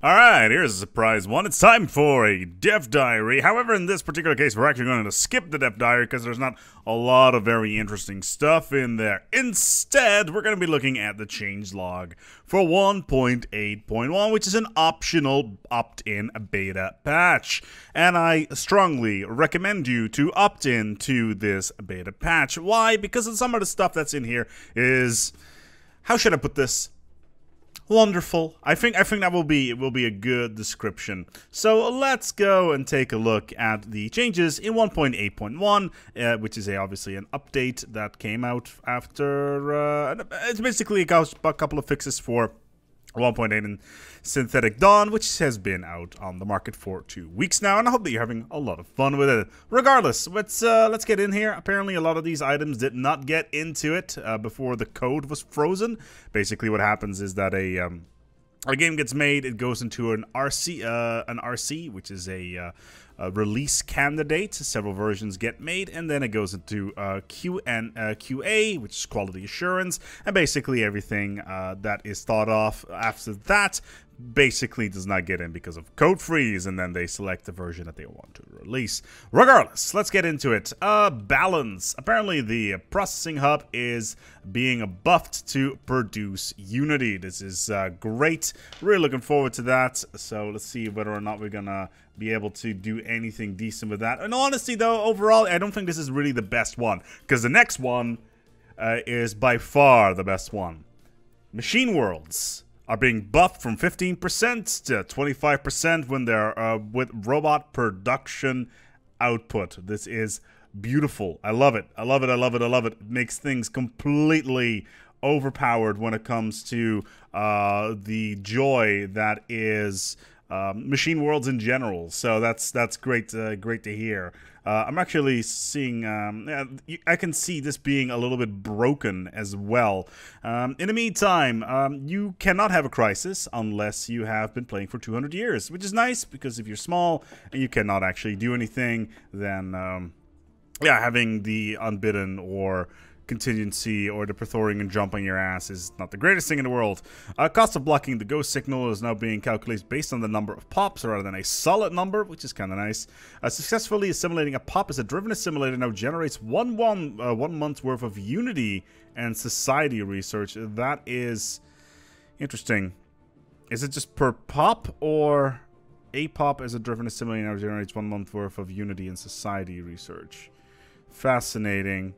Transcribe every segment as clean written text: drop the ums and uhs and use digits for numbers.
Alright, here's a surprise one. It's time for a dev diary. However, in this particular case, we're actually going to skip the dev diary because there's not a lot of very interesting stuff in there. Instead, we're going to be looking at the changelog for 1.8.1, which is an optional opt-in beta patch. And I strongly recommend you to opt in to this beta patch. Why? Because some of the stuff that's in here is, how should I put this? Wonderful. I think that will be a good description. So let's go and take a look at the changes in 1.8.1, which is obviously an update that came out after. It's basically a couple of fixes for 1.8 and Synthetic Dawn, which has been out on the market for 2 weeks now, and I hope that you're having a lot of fun with it. Regardless, let's get in here. Apparently, a lot of these items did not get into it before the code was frozen. Basically, what happens is that a game gets made, it goes into an RC, which is a release candidate. Several versions get made, and then it goes into QA, which is quality assurance, and basically everything that is thought of after that basically does not get in because of code freeze, and then they select the version that they want to release. Regardless, let's get into it. Balance. Apparently the processing hub is being buffed to produce Unity. This is great. Really looking forward to that. So let's see whether or not we're gonna be able to do anything decent with that. And honestly though, overall, I don't think this is really the best one, because the next one is by far the best one. Machine worlds are being buffed from 15% to 25% when they're with robot production output. This is beautiful. I love it. I love it. I love it. I love it. It makes things completely overpowered when it comes to the joy that is machine worlds in general. So that's great. Great to hear. I'm actually seeing, I can see this being a little bit broken as well. In the meantime, you cannot have a crisis unless you have been playing for 200 years, which is nice, because if you're small and you cannot actually do anything, then, yeah, having the unbidden or contingency or the Praetorian jump on your ass is not the greatest thing in the world. Cost of blocking the ghost signal is now being calculated based on the number of pops rather than a solid number, which is kind of nice. Successfully assimilating a pop as a driven assimilator now generates one month's worth of Unity and Society research. That is interesting. Is it just per pop, or a pop as a driven assimilator now generates 1 month worth of Unity and Society research? Fascinating.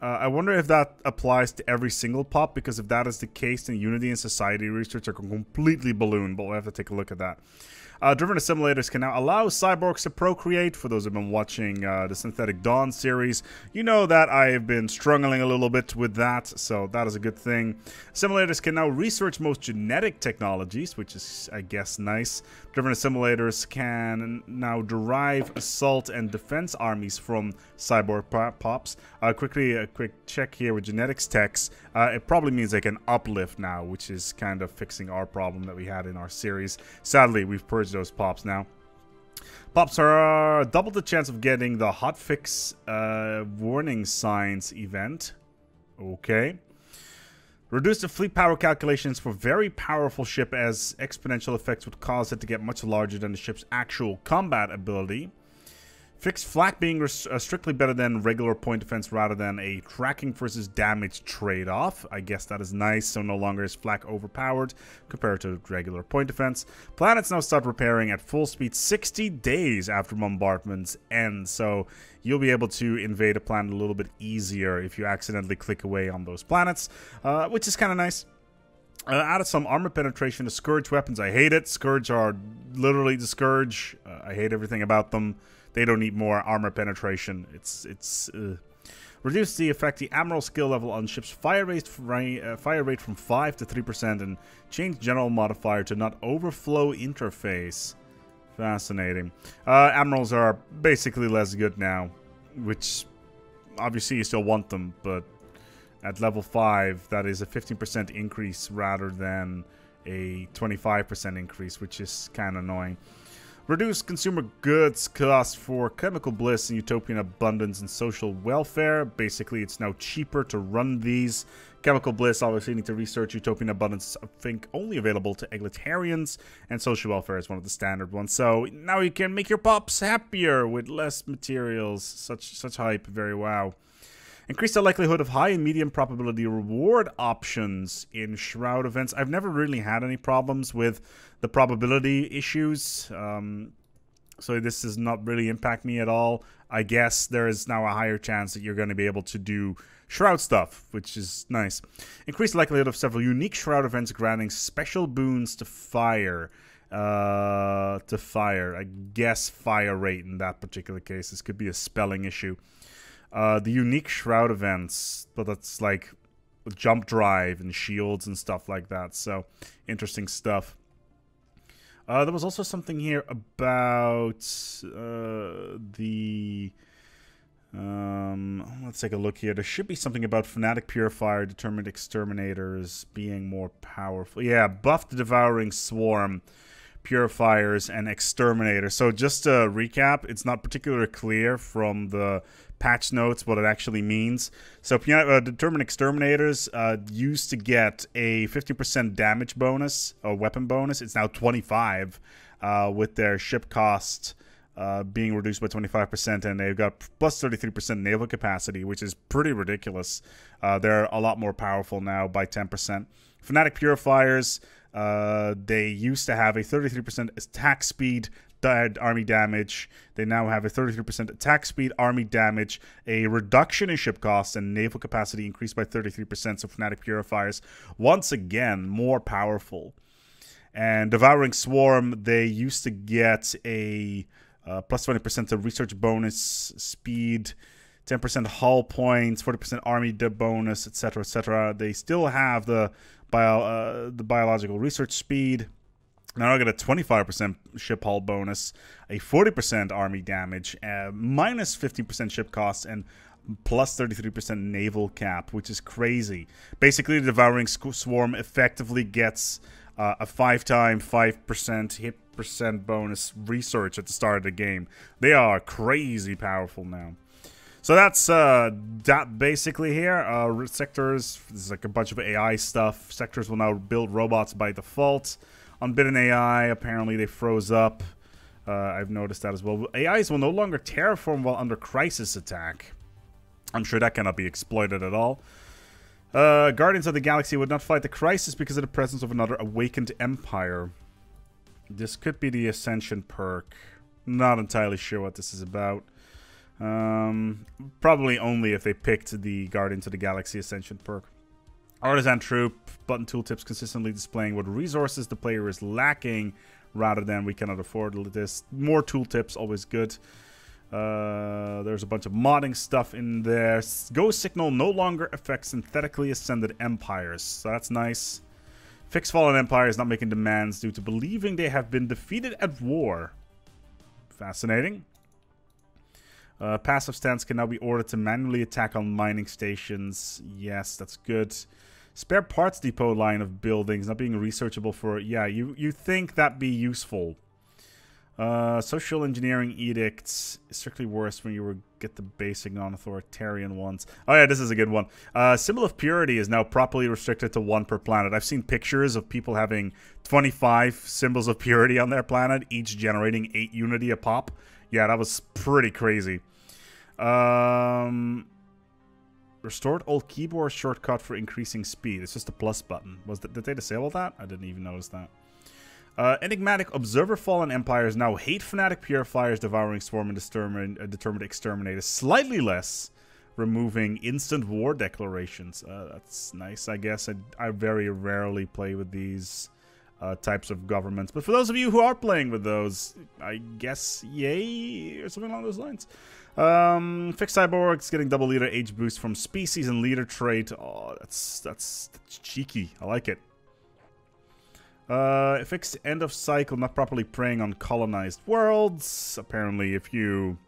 I wonder if that applies to every single pop, because if that is the case, then Unity and Society research are completely ballooned, but we'll have to take a look at that. Driven assimilators can now allow cyborgs to procreate. For those who have been watching the Synthetic Dawn series, you know that I've been struggling a little bit with that, so that is a good thing. Assimilators can now research most genetic technologies, which is, I guess, nice. Driven assimilators can now derive assault and defense armies from cyborg pops. A quick check here with genetics techs. It probably means they can uplift now, which is kind of fixing our problem that we had in our series. Sadly, we've purged those pops now. Pops are double the chance of getting the hotfix warning signs event. Okay. Reduce the fleet power calculations for very powerful ship, as exponential effects would cause it to get much larger than the ship's actual combat ability. Fix flak being strictly better than regular point defense rather than a tracking versus damage trade-off. I guess that is nice, so no longer is flak overpowered compared to regular point defense. Planets now start repairing at full speed 60 days after bombardments end, so you'll be able to invade a planet a little bit easier if you accidentally click away on those planets, which is kind of nice. Added some armor penetration to Scourge weapons. I hate it. Scourge are literally the Scourge. I hate everything about them. They don't need more armor penetration. Reduce the effect the Admiral skill level on ship's fire rate from 5 to 3%, and change general modifier to not overflow interface. Fascinating. Admirals are basically less good now, which obviously you still want them, but at level 5 that is a 15% increase rather than a 25% increase, which is kind of annoying. Reduce consumer goods costs for chemical bliss and utopian abundance and social welfare. Basically, it's now cheaper to run these. Chemical bliss, obviously, you need to research. Utopian abundance, I think, only available to egalitarians. And social welfare is one of the standard ones. So now you can make your pops happier with less materials. Such hype. Very wow. Increase the likelihood of high and medium probability reward options in Shroud events. I've never really had any problems with the probability issues. So this does not really impact me at all. I guess there is now a higher chance that you're going to be able to do Shroud stuff, which is nice. Increase the likelihood of several unique Shroud events granting special boons to fire. I guess fire rate in that particular case. This could be a spelling issue. The unique Shroud events, but that's like jump drive and shields and stuff like that. So, interesting stuff. There was also something here about let's take a look here. There should be something about Fanatic Purifier, Determined Exterminators being more powerful. Yeah, buff the Devouring Swarm, Purifiers, and Exterminators. So just to recap, it's not particularly clear from the patch notes what it actually means. So Determined Exterminators used to get a 50% damage bonus, a weapon bonus. It's now 25 with their ship cost being reduced by 25%, and they've got plus 33% naval capacity, which is pretty ridiculous. They're a lot more powerful now by 10%. Fanatic Purifiers, they used to have a 33% attack speed, army damage. They now have a 33% attack speed, army damage, a reduction in ship costs, and naval capacity increased by 33%. So Fanatic Purifiers, once again, more powerful. And Devouring Swarm, they used to get a plus 20% to research bonus, speed, 10% hull points, 40% army bonus, etc., etc. They still have the biological research speed. Now I get a 25% ship hull bonus, a 40% army damage, minus 15% ship costs, and plus 33% naval cap, which is crazy. Basically, the Devouring Swarm effectively gets a 5% hit percent bonus research at the start of the game. They are crazy powerful now. So that's that basically here. Sectors, this is like a bunch of AI stuff. Sectors will now build robots by default. Unbidden AI, apparently they froze up. I've noticed that as well. AIs will no longer terraform while under crisis attack. I'm sure that cannot be exploited at all. Guardians of the Galaxy would not fight the crisis because of the presence of another awakened empire. This could be the Ascension perk. Not entirely sure what this is about. Probably only if they picked the Guardians of the Galaxy Ascension perk. Artisan Troop, button tooltips consistently displaying what resources the player is lacking rather than we cannot afford this. More tooltips, always good. There's a bunch of modding stuff in there. Ghost Signal no longer affects synthetically ascended empires, so that's nice. Fix fallen empires not making demands due to believing they have been defeated at war. Fascinating. Passive stance can now be ordered to manually attack on mining stations. Yes, that's good. Spare parts depot line of buildings not being researchable for... Yeah, you think that'd be useful. Social engineering edicts. Strictly worse when you get the basic non-authoritarian ones. Oh yeah, this is a good one. Symbol of Purity is now properly restricted to 1 per planet. I've seen pictures of people having 25 symbols of purity on their planet, each generating 8 unity a pop. Yeah, that was pretty crazy. Restored old keyboard shortcut for increasing speed. It's just a plus button. Did they disable that? I didn't even notice that. Enigmatic Observer Fallen Empires now hate Fanatic Purifiers, Devouring Swarm, and Determined Exterminators. Slightly less, removing instant war declarations. That's nice, I guess. I very rarely play with these types of governments. But for those of you who are playing with those, I guess yay, or something along those lines. Fixed Cyborgs getting double leader age boost from species and leader trait. Oh, that's cheeky. I like it. Fixed end of cycle, not properly preying on colonized worlds. Apparently, if you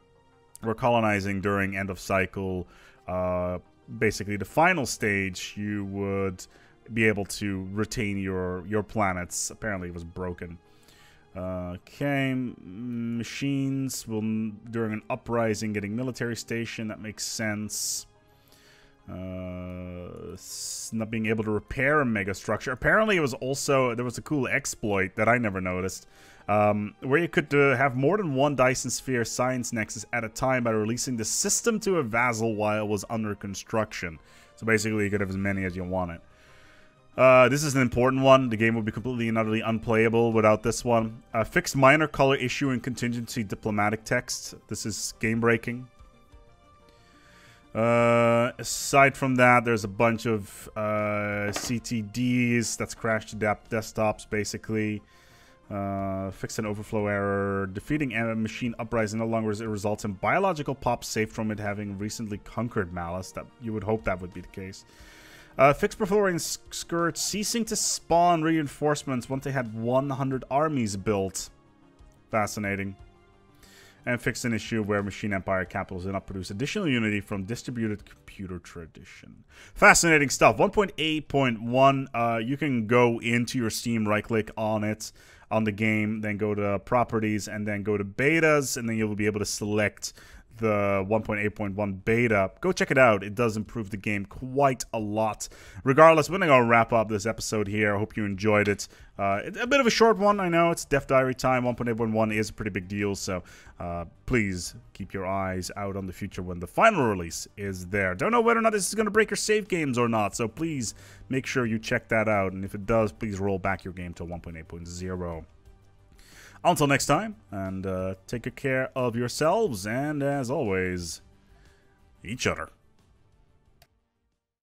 were colonizing during end of cycle, basically the final stage, you would be able to retain your planets. Apparently, it was broken. Okay, machines will, during an uprising, getting military station. That makes sense. Not being able to repair a megastructure. Apparently, it was also, there was a cool exploit that I never noticed, where you could have more than one Dyson Sphere Science Nexus at a time by releasing the system to a vassal while it was under construction. So basically, you could have as many as you wanted. This is an important one. The game would be completely and utterly unplayable without this one. Fixed minor color issue and contingency diplomatic text. This is game breaking. Aside from that, there's a bunch of CTDs that's crashed desktops, basically. Fix an overflow error. Defeating a machine uprising no longer results in biological pops saved from it having recently conquered malice. That you would hope that would be the case. Fix perforating skirts ceasing to spawn reinforcements once they had 100 armies built. Fascinating. And fix an issue where Machine Empire Capitals did not produce additional unity from distributed computer tradition. Fascinating stuff. 1.8.1, you can go into your Steam, right-click on it, on the game, then go to Properties, and then go to Betas, and then you'll be able to select the 1.8.1 beta. Go check it out. It does improve the game quite a lot. Regardless, we're going to wrap up this episode here. I hope you enjoyed it. A bit of a short one, I know. It's Dev Diary time. 1.8.1 is a pretty big deal, so please keep your eyes out on the future when the final release is there. Don't know whether or not this is going to break your save games or not, so please make sure you check that out. And if it does, please roll back your game to 1.8.0. Until next time, and take good care of yourselves, and as always, each other.